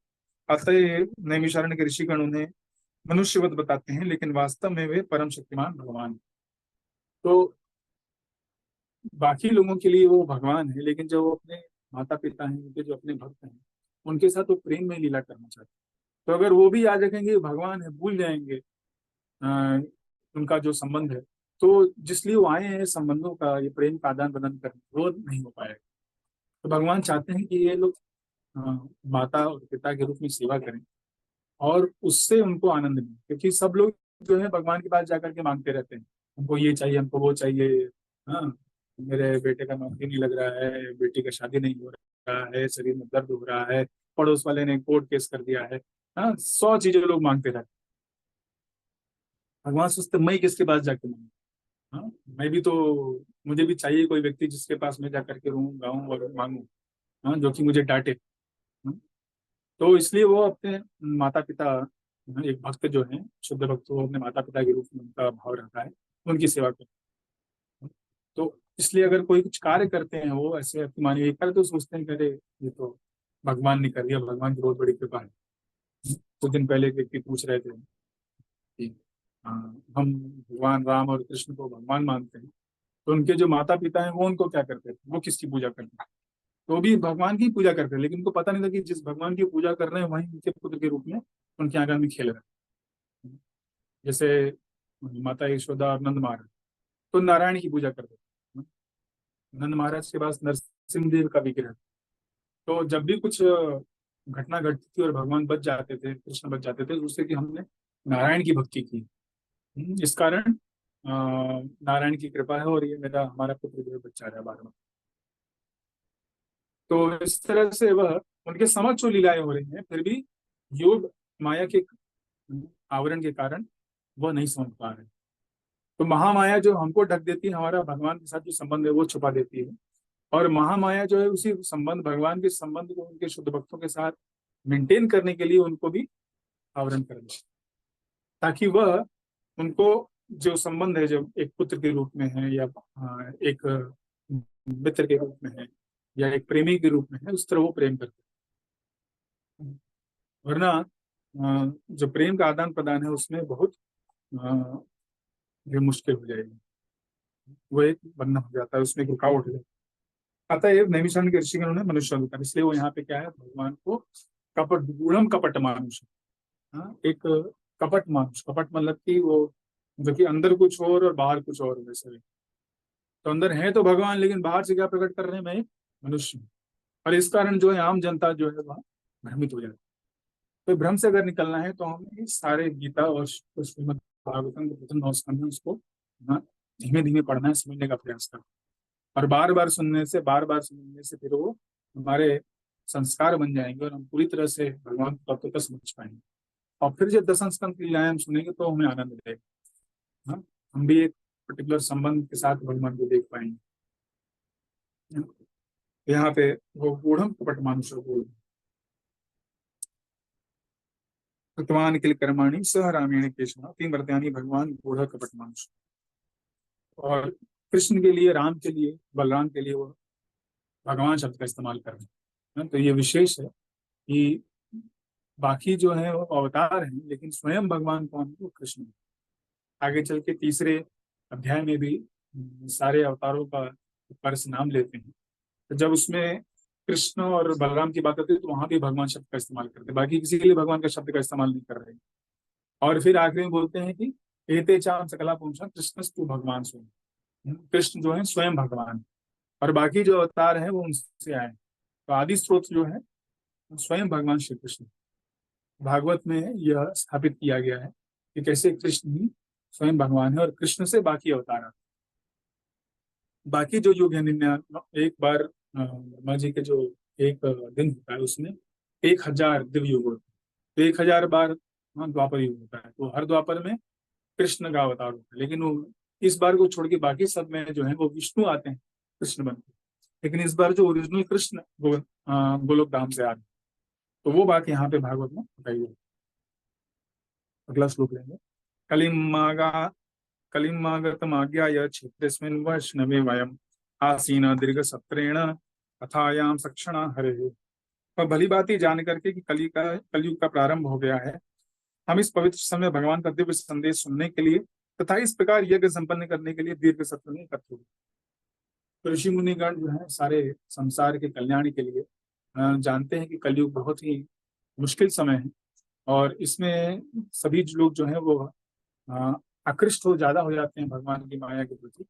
Speaker 1: अतः नैमिषारण्य के ऋषिगण उन्हें मनुष्यवत बताते हैं, लेकिन वास्तव में वे परम शक्तिमान भगवान। तो बाकी लोगों के लिए वो भगवान है, लेकिन जो वो अपने माता पिता हैं, उनके जो अपने भक्त हैं, उनके साथ वो प्रेम में लीला करना चाहते हैं। तो अगर वो भी याद रखेंगे भगवान है, भूल जाएंगे उनका जो संबंध है, तो जिसलिए वो आए हैं संबंधों का ये प्रेम का आदान प्रदान करने, वो नहीं हो पाएगा। तो भगवान चाहते हैं कि ये लोग माता और पिता के रूप में सेवा करें और उससे उनको आनंद मिले, क्योंकि सब लोग जो है भगवान के पास जाकर के मांगते रहते हैं, हमको ये चाहिए, हमको वो चाहिए। हाँ, मेरे बेटे का नौकरी नहीं लग रहा है, बेटी का शादी नहीं हो रहा है, शरीर में दर्द हो रहा है, पड़ोस वाले ने कोर्ट केस कर दिया है। हाँ, 100 चीजें लोग मांगते रहते हैं। भगवान सोचते मैं किसके पास जाके मांगू। हाँ, मैं भी तो, मुझे भी चाहिए कोई व्यक्ति जिसके पास मैं जा करके रहूं, गाऊं और मांगू। हाँ, जो कि मुझे डांटे। हाँ, तो इसलिए वो अपने माता पिता, एक भक्त जो है, शुद्ध भक्त, वो अपने माता पिता के रूप में उनका भाव रहता है, उनकी सेवा करते हैं। तो इसलिए अगर कोई कुछ कार्य करते हैं वो ऐसे अभिमानी एक कार्य, तो सोचते हैं कि अरे ये तो भगवान ने कर दिया, भगवान की बहुत बड़ी कृपा है। कुछ दिन पहले एक व्यक्ति पूछ रहे थे कि हम भगवान राम और कृष्ण को भगवान मानते हैं, तो उनके जो माता पिता हैं वो उनको क्या करते थे, वो किसकी पूजा करते थे? तो भी भगवान की पूजा करते हैं, लेकिन उनको पता नहीं था कि जिस भगवान की पूजा कर रहे हैं वही उनके पुत्र के रूप में उनके आंगन में खेल रहे हैं। जैसे माता यशोदा और नंद महाराज तो नारायण की पूजा करते थे। नंद महाराज के पास नरसिंह देव का विग्रह, तो जब भी कुछ घटना घटती थी और भगवान बच जाते थे, कृष्ण बच जाते थे, तो उससे कि हमने नारायण की भक्ति की। इस कारण नारायण की कृपा है और ये मेरा हमारा पुत्र जो है बच्चा रहा बार बार। तो इस तरह से वह उनके समक्ष जो लीलाएं हो रही हैं, फिर भी योग माया के आवरण के कारण वह नहीं समझ पा रहे। तो महामाया जो हमको ढक देती है, हमारा भगवान के साथ जो संबंध है वो छुपा देती है, और महामाया जो है उसी संबंध, भगवान के संबंध को उनके शुद्ध भक्तों के साथ मेंटेन करने के लिए उनको भी आवरण कर दे, ताकि वह उनको जो संबंध है, जो एक पुत्र के रूप में है या एक मित्र के रूप में है या एक प्रेमी के रूप में है, उस तरह वो प्रेम करते हैं। वरना जो प्रेम का आदान प्रदान है उसमें बहुत जो मुश्किल हो जाएगी, वो एक बनना हो जाता है, उसमें एक रुकावट हो जाती है। अतः नैमिषारण्य के ऋषिगणों ने मनुष्य अवतार, इसलिए वो यहाँ पे क्या है, भगवान को कपट, गूढ़म कपट मानुष, हाँ, एक कपट मानुष, कपट मतलब कि वो जो कि अंदर कुछ और बाहर कुछ और, वैसे तो अंदर है तो भगवान, लेकिन बाहर से क्या प्रकट कर रहे हैं, मैं एक मनुष्य हूँ। और इस कारण जो है आम जनता जो है वह भ्रमित हो जाती है। तो भ्रम से अगर निकलना है तो हमें सारे गीता और श्रीमद् भागवतम के प्रथम 9 स्कंध में उसको धीमे धीमे पढ़ना है, समझने का प्रयास करना, और बार बार सुनने से फिर वो हमारे संस्कार बन जाएंगे और हम पूरी तरह से भगवान को तत्व तक समझ पाएंगे। और फिर जब दसम स्कंद की लीलाएं हम सुनेंगे तो हमें आनंद मिलेगा। हाँ, हम भी एक पर्टिकुलर संबंध के साथ भगवान को देख पाएंगे। यहाँ पे वो गूढ़म कपट मानुष बोल, कृतवान किल कर्माणि सह रामेण केशव तीन वर्त्यानि भगवान गूढ़ कपट मानुष। और कृष्ण के लिए, राम के लिए, बलराम के लिए वो भगवान शब्द का इस्तेमाल कर रहे हैं। तो ये विशेष है कि बाकी जो है वो अवतार हैं, लेकिन स्वयं भगवान कौन है, वो कृष्ण है। आगे चल के तीसरे अध्याय में भी सारे अवतारों का परस नाम लेते हैं, तो जब उसमें कृष्ण और बलराम की बात आती है तो वहां भी भगवान शब्द का इस्तेमाल करते हैं, बाकी किसी के लिए भगवान का शब्द का इस्तेमाल नहीं कर रहे हैं। और फिर आखिरी में बोलते हैं कि एते चाम सकला पुरुषा कृष्णस्तु भगवान स्वयं, कृष्ण जो है स्वयं भगवान, और बाकी जो अवतार है वो उनसे आए। तो आदि स्रोत जो है स्वयं भगवान श्री कृष्ण। भागवत में यह स्थापित किया गया है कि कैसे कृष्ण ही स्वयं भगवान है और कृष्ण से बाकी अवतार हैं। बाकी जो युग है 99, एक बार ब्रह्मा जी के जो एक दिन होता है उसमें 1000 दिव्य युग होते हैं, तो 1000 बार द्वापर युग होता है, तो हर द्वापर में कृष्ण का अवतार होता है, लेकिन वो इस बार को छोड़ के बाकी सब में जो है वो विष्णु आते हैं, कृष्ण बनते हैं। लेकिन इस बार जो ओरिजिनल कृष्ण गोलोक धाम से आ रहे हैं, तो वो बात यहाँ पे भागवत में बताई गई। अगला श्लोक लेंगे। कलिमागा कलिमागतमाज्ञाय क्षेत्रेऽस्मिन् वैष्णवे वयम् आसीन दीर्घ सत्रेण अथायाम सक्षणा हरे। और भली बात ही जान करके कि कलयुग का प्रारंभ हो गया है, हम इस पवित्र समय भगवान का दिव्य संदेश सुनने के लिए तथा इस प्रकार यज्ञ संपन्न करने के लिए दीर्घ सत्र में एकत्र हुए। तो ऋषि मुनिगण जो है सारे संसार के कल्याण के लिए जानते हैं कि कलयुग बहुत ही मुश्किल समय है, और इसमें सभी लोग जो है वो अ, आकृष्ट हो ज्यादा हो जाते हैं भगवान की माया के प्रति।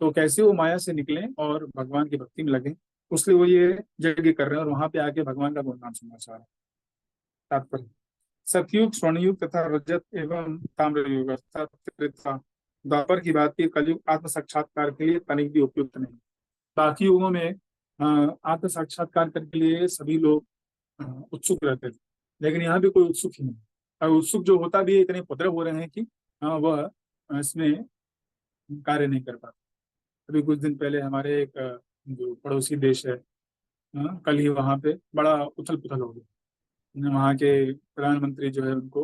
Speaker 1: तो कैसे वो माया से निकलें और भगवान की भक्ति में लगें, उसलिए वो ये यज्ञ कर रहे हैं और वहां पे आके भगवान का गुणगान सुनना चाह रहे हैं। तात्पर्य, सतयुग, स्वर्णयुग तथा रजत एवं ताम्र युग अर्थात त्रेता द्वापर की बात की, कलयुग आत्म साक्षात्कार के लिए तनिक भी उपयुक्त नहीं। बाकी युगों में आत्म साक्षात्कार करने के लिए सभी लोग उत्सुक रहते थे, लेकिन यहाँ भी कोई उत्सुक ही नहीं। और उत्सुक जो होता भी है, इतने उपद्रव हो रहे हैं कि वह इसमें कार्य नहीं कर पाता। अभी कुछ दिन पहले हमारे एक जो पड़ोसी देश है, कल ही वहां पे बड़ा उथल पुथल हो गया। वहाँ के प्रधानमंत्री जो है उनको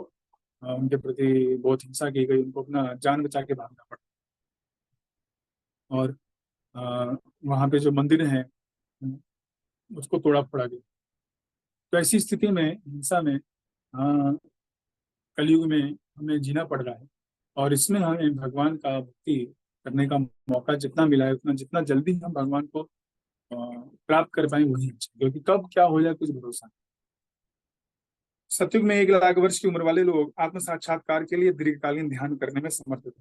Speaker 1: उनके प्रति बहुत हिंसा की गई, उनको अपना जान बचा के भागना पड़ा। और वहाँ पे जो मंदिर है उसको तोड़ा फोड़ा गया। तो ऐसी स्थिति में, हिंसा में, कलयुग में हमें जीना पड़ रहा है। और इसमें हमें भगवान का भक्ति करने का मौका जितना मिला है, उतना जितना जल्दी हम भगवान को प्राप्त कर पाए वही अच्छा, क्योंकि कब क्या हो जाए कुछ भरोसा नहीं। सतयुग में 1 लाख वर्ष की उम्र वाले लोग आत्म साक्षात्कार के लिए दीर्घकालीन ध्यान करने में समर्थ थे।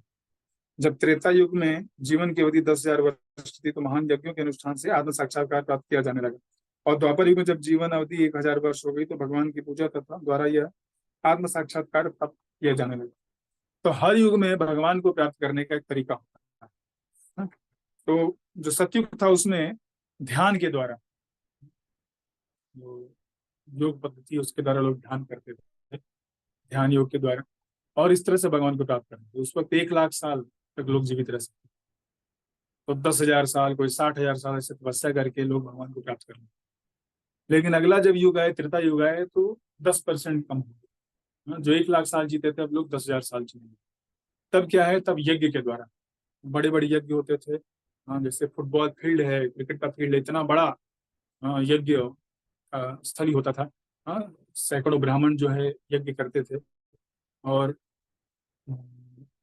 Speaker 1: जब त्रेता युग में जीवन की अवधि 10,000 वर्ष थी तो महान यज्ञों के अनुष्ठान से आत्म साक्षात्कार प्राप्त किया जाने लगा। और द्वापर युग में जब जीवन अवधि 1,000 वर्ष हो गई तो भगवान की पूजा तथा द्वारा यह आत्म साक्षात्कार प्राप्त किया जाने लगा। तो हर युग में भगवान को प्राप्त करने का एक तरीका होता है ना? तो जो सतयुग था उसमें ध्यान के द्वारा, जो योग पद्धति उसके द्वारा लोग ध्यान करते थे, ध्यान योग के द्वारा, और इस तरह से भगवान को प्राप्त करते थे। उस वक्त 1 लाख साल तक लोग जीवित रह सकते। तो 10,000 साल, कोई 60,000 साल ऐसे तपस्या करके लोग भगवान को प्राप्त कर लेते। लेकिन अगला जब युग आए, त्रेता युग आए, तो 10% कम हो गया। जो 1 लाख साल जीते थे अब लोग 10,000 साल जीते। तब क्या है, तब यज्ञ के द्वारा बड़े बड़े यज्ञ होते थे। जैसे फुटबॉल फील्ड है, क्रिकेट का फील्ड है, इतना बड़ा यज्ञ स्थल ही होता था। सैकड़ों ब्राह्मण जो है यज्ञ करते थे और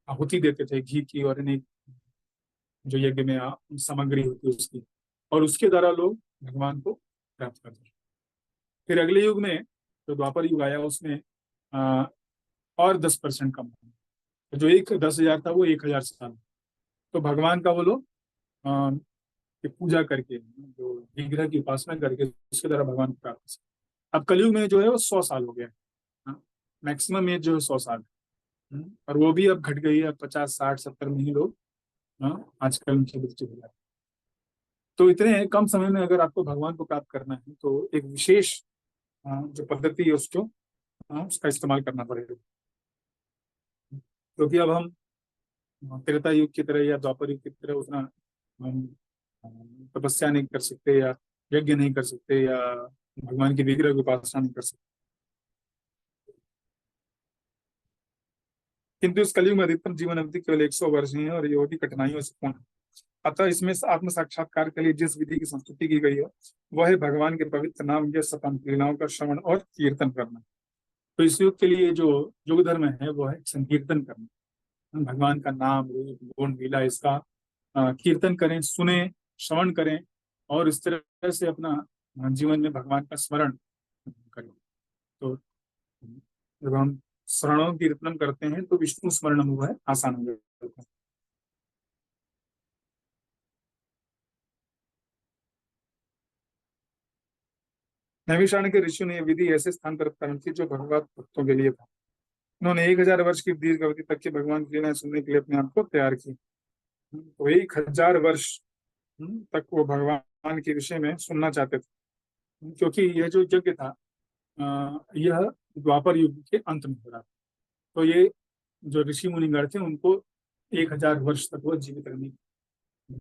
Speaker 1: आहुति देते थे घी की और अनेक जो यज्ञ में सामग्री होती है उसकी, और उसके द्वारा लोग भगवान को प्राप्त करते थे। फिर अगले युग में जो द्वापर युग आया उसमें अ, और 10% कम हुआ। तो जो एक 10,000 था वो 1,000 साल। तो भगवान का वो लोग कि पूजा करके, जो विग्रह की उपासना करके उसके द्वारा भगवान को प्राप्त कर सकते। अब कलयुग में जो है वो 100 साल हो गया है। मैक्सिमम एज जो है 100 साल है। और वो भी अब घट गई है, अब 50, 60, 70 में ही लोग आजकल उनकी मृत्यु हो जाती है। तो इतने कम समय में अगर आपको भगवान को प्राप्त करना है तो एक विशेष जो पद्धति है उसको उसका इस्तेमाल करना पड़ेगा। क्योंकि अब हम त्रेता युग की तरह या द्वापर युग की तरह उतना हम तपस्या नहीं कर सकते या यज्ञ नहीं कर सकते या भगवान की विग्रह की उपासना नहीं कर सकते। किंतु इस कलयुग में अधिकतम जीवन अवधि केवल 100 वर्ष ही है और ये भी कठिनाइयों से पूर्ण है। अतः इसमें आत्म साक्षात्कार के लिए जिस विधि की संस्तुति की गई है वह है भगवान के पवित्र नाम या सतम लीलाओं का श्रवण और कीर्तन करना। तो इस युग के लिए जो युग धर्म है वो है संकीर्तन करना। भगवान का नाम, रूप, गुण, लीला, इसका कीर्तन करें, सुने, श्रवण करें और इस तरह से अपना जीवन में भगवान का स्मरण करें। तो जब हम श्रवण कीर्तन करते हैं तो विष्णु स्मरण हुआ है आसान हो जाता है। नैमिषारण्य के ऋषियों ने यह विधि ऐसे स्थान पर प्रारंभ की जो भगवत भक्तों के लिए था। उन्होंने 1,000 वर्ष की दीर्घ अवधि तक के भगवान की लीलाएं सुनने के लिए अपने आप को तैयार की। तो 1,000 वर्ष तक वो भगवान के विषय में सुनना चाहते थे, क्योंकि यह जो यज्ञ था यह द्वापर युग के अंत में हो रहा था। तो ये जो ऋषि मुनिगण थे उनको 1,000 वर्ष तक वो जीवित रहने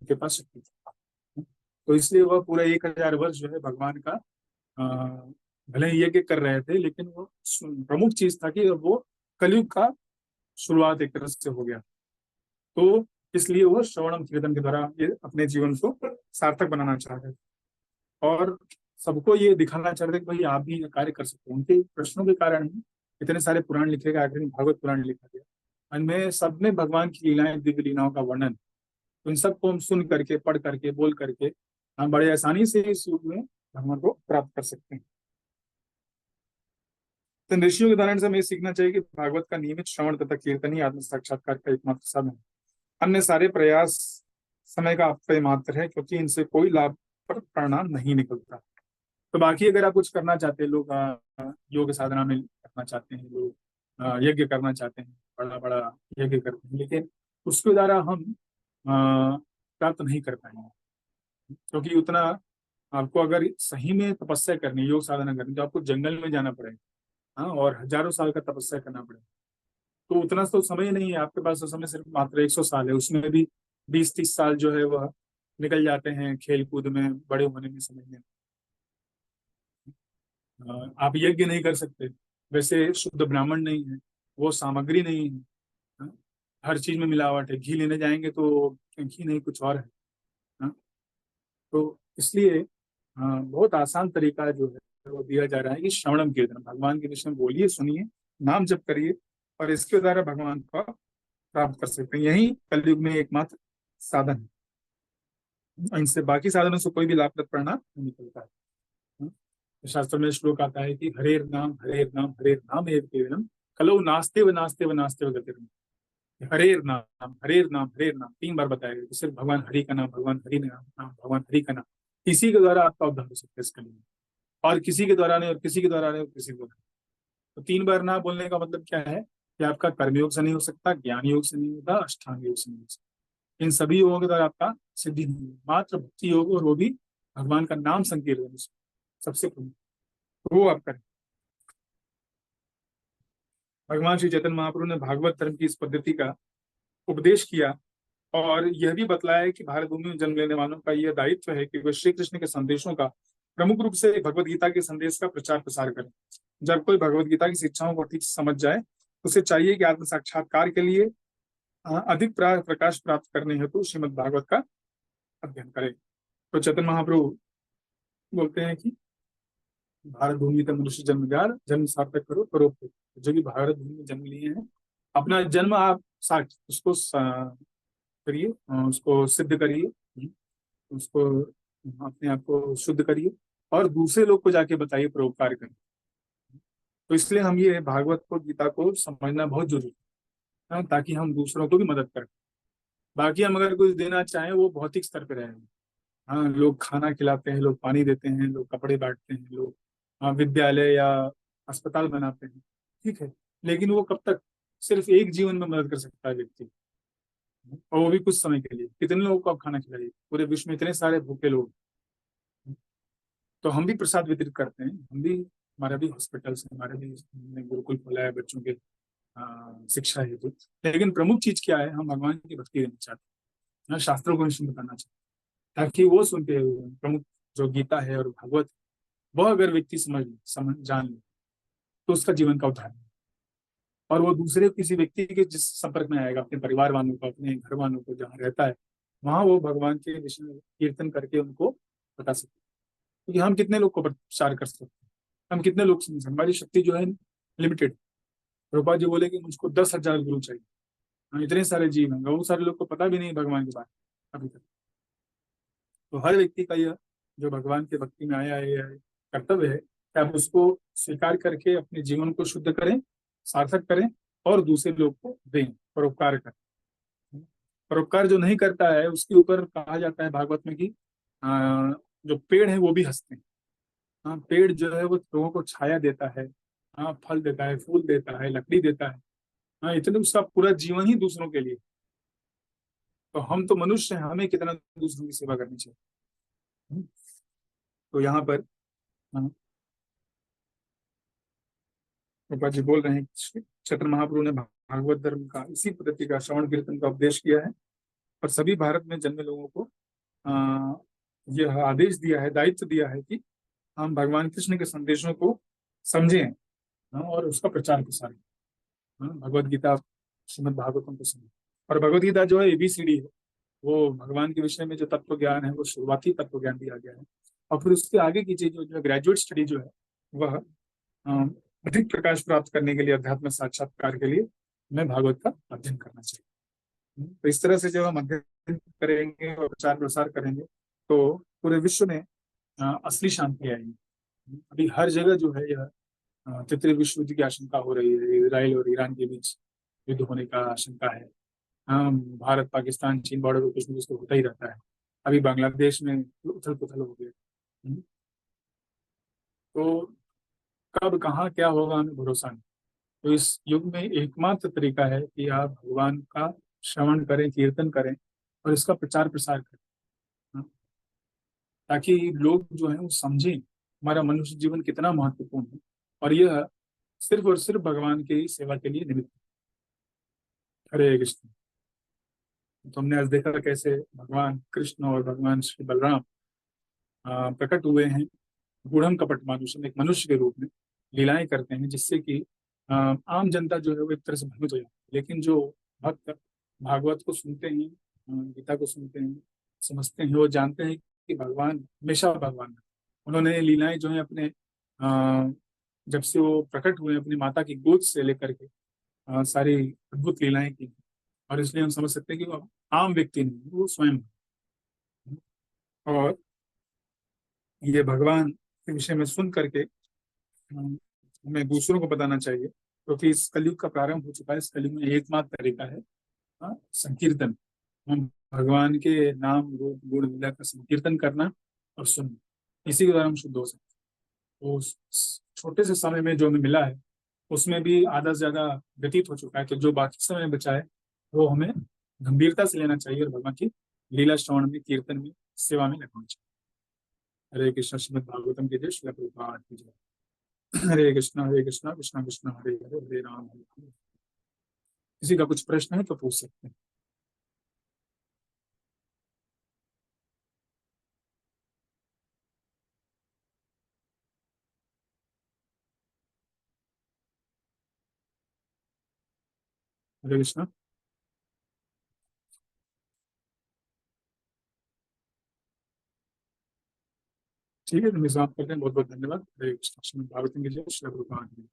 Speaker 1: के पास शक्ति थी। तो इसलिए वह पूरा 1,000 वर्ष जो है भगवान का भले ही यज्ञ कर रहे थे, लेकिन वो प्रमुख चीज था कि वो कलयुग का शुरुआत एक तरह से हो गया। तो इसलिए वो श्रवणम कीर्तन के द्वारा ये अपने जीवन को सार्थक बनाना चाह रहे थे और सबको ये दिखाना चाह रहे थे कि भाई आप भी ये कार्य कर सकते हो। उनके प्रश्नों के कारण ही इतने सारे पुराण लिखे गए, आखिर में भागवत पुराण लिखा गया। उनमें सब में भगवान की लीलाएं, दिव्य लीलाओं का वर्णन, उन सबको हम सुन करके, पढ़ करके, बोल करके हम बड़े आसानी से इस युग में भगवान को प्राप्त कर सकते हैं। तो ऋषियों के उदाहरण से हमें सीखना चाहिए कि भागवत का नियमित श्रवण तथा कीर्तन ही आत्म साक्षात्कार का एकमात्र साधन है। अन्य सारे प्रयास समय का अपव्यय मात्र है, क्योंकि इनसे कोई लाभ पर परिणाम नहीं निकलता। तो बाकी अगर आप कुछ करना चाहते हैं, लोग योग साधना में करना चाहते हैं, लोग यज्ञ करना चाहते हैं, बड़ा बड़ा यज्ञ करते हैं, लेकिन उसके द्वारा हम प्राप्त नहीं कर पाएंगे, क्योंकि उतना आपको अगर सही में तपस्या करनी है, योग साधना करनी है, तो आपको जंगल में जाना पड़ेगा। हाँ, और हजारों साल का तपस्या करना पड़ेगा। तो उतना तो समय नहीं है आपके पास, तो समय सिर्फ मात्र 100 साल है, उसमें भी 20-30 साल जो है वह निकल जाते हैं खेल कूद में, बड़े होने में, समय में। आप यज्ञ नहीं कर सकते, वैसे शुद्ध ब्राह्मण नहीं है, वो सामग्री नहीं है। हाँ, हर चीज में मिलावट है, घी लेने जाएंगे तो घी नहीं, कुछ और है। हाँ, तो इसलिए बहुत आसान तरीका जो है वो दिया जा रहा है कि श्रवणम कीर्तन, भगवान के विषय में बोलिए, सुनिए, नाम जप करिए, और इसके द्वारा भगवान को प्राप्त कर सकते हैं। यही कलयुग में एकमात्र साधन है, इनसे बाकी साधनों से कोई भी लाभप्रद परिणाम नहीं निकलता है। शास्त्र में श्लोक आता है कि हरेर नाम हरेर नाम हरेर नाम एव केवलम, कलौ नास्ते व नास्ते व नास्ते व गतिर्न। हरेर नाम हरेर नाम 3 बार बताया गया कि सिर्फ भगवान हरि का नाम, भगवान हरि नाम, भगवान हरि का नाम, इसी के द्वारा आपका उद्धार हो सकता है इसके लिए, और किसी के द्वारा नहीं, और किसी के द्वारा नहीं, और किसी के द्वारा। तो 3 बार ना बोलने का मतलब क्या है कि आपका कर्मयोग से नहीं हो सकता, ज्ञान योग से नहीं होता, अष्टांग योग से नहीं हो सकता। इन सभी योगों के द्वारा आपका सिद्धि नहीं है, मात्र भक्ति योग, और वो भी भगवान का नाम संकीर्तन सबसे प्रमुख, वो आप करें। भगवान श्री चैतन्य महाप्रभु ने भागवत धर्म की इस पद्धति का उपदेश किया, और यह भी बतलाया कि भारत भूमि में जन्म लेने वालों का यह दायित्व है कि वे श्री कृष्ण के संदेशों का, प्रमुख रूप से भगवत गीता के संदेश का प्रचार प्रसार करें। जब कोई भगवत गीता की शिक्षाओं को ठीक से समझ जाए, उसे चाहिए कि आत्म साक्षात्कार के लिए अधिक प्रकाश प्राप्त करने हेतु श्रीमद् भागवत का अध्ययन करे। तो चैतन्य महाप्रभु बोलते हैं कि भारत भूमि का मनुष्य जन्मगार, जन्म सार्थक करो करो फिर। जो भी भारत भूमि में जन्म लिए हैं, अपना जन्म आप साक्ष उसको करिए, उसको सिद्ध करिए, उसको अपने आप को शुद्ध करिए, और दूसरे लोग को जाके बताइए, परोपकार करिए। तो इसलिए हम ये भागवत को, गीता को समझना बहुत जरूरी है, ताकि हम दूसरों को भी मदद करें। बाकी हम अगर कुछ देना चाहें, वो भौतिक स्तर पर रहेंगे। हाँ, लोग खाना खिलाते हैं, लोग पानी देते हैं, लोग कपड़े बांटते हैं, लोग विद्यालय या अस्पताल बनाते हैं, ठीक है, लेकिन वो कब तक? सिर्फ एक जीवन में मदद कर सकता है व्यक्ति, और वो भी कुछ समय के लिए। कितने लोगों को आप खाना खिलाइए? पूरे विश्व में इतने सारे भूखे लोग। तो हम भी प्रसाद वितरित करते हैं, हम भी, हमारा भी हॉस्पिटल्स है, हमारे भी, हमने गुरुकुल खोला है बच्चों के शिक्षा हेतु। लेकिन प्रमुख चीज क्या है? हम भगवान की भक्ति देना चाहते हैं, शास्त्रों को निश्चित बताना चाहते हैं, ताकि वो सुन के प्रमुख जो गीता है और भागवत, वह अगर व्यक्ति समझ जान ले, तो उसका जीवन का उद्धार है। और वो दूसरे किसी व्यक्ति के जिस संपर्क में आएगा, अपने परिवार वालों को, अपने घर वालों को, जहाँ रहता है, वहां वो भगवान के विषय में कीर्तन करके उनको बता सकते हैं। क्योंकि हम कितने लोग को प्रचार कर सकते हैं, हम कितने लोग समझ, हमारी शक्ति जो है लिमिटेड। प्रभुपाद जी बोले कि मुझको 10,000 गुरु चाहिए। इतने सारे जीव हैं, बहुत सारे लोग को पता भी नहीं भगवान के बारे में अभी तक। तो हर व्यक्ति का यह जो भगवान के भक्ति में आया है, यह कर्तव्य है कि आप उसको स्वीकार करके अपने जीवन को शुद्ध करें, सार्थक करें, और दूसरे लोग को दें, परोपकार करें। परोपकार जो नहीं करता है, उसके ऊपर कहा जाता है भागवत में कि जो पेड़ है वो भी हंसते हैं। हाँ, पेड़ जो है वो लोगों को छाया देता है, हाँ, फल देता है, फूल देता है, लकड़ी देता है। हाँ, इतने उसका पूरा जीवन ही दूसरों के लिए। तो हम तो मनुष्य हैं, हमें कितना दूसरों की सेवा करनी चाहिए। तो यहाँ पर गोपाल जी बोल रहे हैं कि चैतन्य महाप्रभु ने भागवत धर्म का, इसी पद्धति का, श्रवण कीर्तन का उपदेश किया है, और सभी भारत में जन्मे लोगों को आ, यह आदेश दिया है, दायित्व दिया है कि हम भगवान कृष्ण के संदेशों को समझें, और उसका प्रचार प्रसार करें। भगवत गीता, श्रीमद् भागवतम को समझें। और भगवत गीता जो है ABCD है, वो भगवान के विषय में जो तत्व ज्ञान है, वो शुरुआती तत्व ज्ञान दिया गया है। और फिर उसके आगे की चीज जो ग्रेजुएट स्टडी जो है, वह अधिक प्रकाश प्राप्त करने के लिए, अध्यात्म साक्षात्कार के लिए हमें भागवत का अध्ययन करना चाहिए। तो इस तरह से जब हम अध्ययन करेंगे और प्रचार प्रसार करेंगे, तो पूरे विश्व में असली शांति आएगी। अभी हर जगह जो है यह तृतीय विश्व युद्ध की आशंका हो रही है, इसराइल और ईरान के बीच युद्ध होने का आशंका है। भारत पाकिस्तान चीन बॉर्डर पर कुछ न कुछ तो होता ही रहता है। अभी बांग्लादेश में उथल पुथल हो गया। हम्म, तो कब कहाँ क्या होगा हमें भरोसा नहीं। तो इस युग में एकमात्र तरीका है कि आप भगवान का श्रवण करें, कीर्तन करें और इसका प्रचार प्रसार करें। हाँ, ताकि लोग जो है वो समझें हमारा मनुष्य जीवन कितना महत्वपूर्ण है, और यह सिर्फ और सिर्फ भगवान की सेवा के लिए निमित्त है। हरे कृष्ण। तो हमने आज देखा कैसे भगवान कृष्ण और भगवान श्री बलराम प्रकट हुए हैं गूढ़म कपट मानुष में, एक मनुष्य के रूप में लीलाएं करते हैं, जिससे कि आम जनता जो है वो एक तरह से भ्रमित हो जाती है। लेकिन जो भक्त भागवत को सुनते हैं, गीता को सुनते हैं, समझते हैं, वो जानते हैं कि भगवान हमेशा भगवान है। उन्होंने लीलाएं जो है अपने जब से वो प्रकट हुए अपनी माता की गोद से लेकर के सारी अद्भुत लीलाएं की। और इसलिए हम समझ सकते हैं कि वो आम व्यक्ति नहीं, वो स्वयं है। और ये भगवान के विषय में सुन करके हमें दूसरों को बताना चाहिए, क्योंकि इस कलयुग का प्रारंभ हो चुका है। इस कलयुग में एकमात्र तरीका है संकीर्तन। हम भगवान के नाम रूप गुण लीला का संकीर्तन करना और सुनना, इसी के द्वारा हम शुद्ध हो सकते हैं। तो उस छोटे से समय में जो हमें मिला है उसमें भी आधा से ज्यादा व्यतीत हो चुका है, तो जो बाकी समय बचा है वो हमें गंभीरता से लेना चाहिए और भगवान की लीला श्रवण में, कीर्तन में, सेवा में लगना चाहिए। हरे कृष्ण। श्रीमद् भागवतम की जय। श्रील प्रभुपाद की जय। हरे कृष्णा कृष्णा कृष्णा हरे हरे, हरे राम हरे राम। किसी का कुछ प्रश्न है तो पूछ सकते हैं। हरे कृष्णा। ठीक है, तो समाप्त करते हैं। बहुत बहुत धन्यवाद। हरे कृष्ण। श्रीमद् भागवतम की जय। श्रील प्रभुपाद की जय।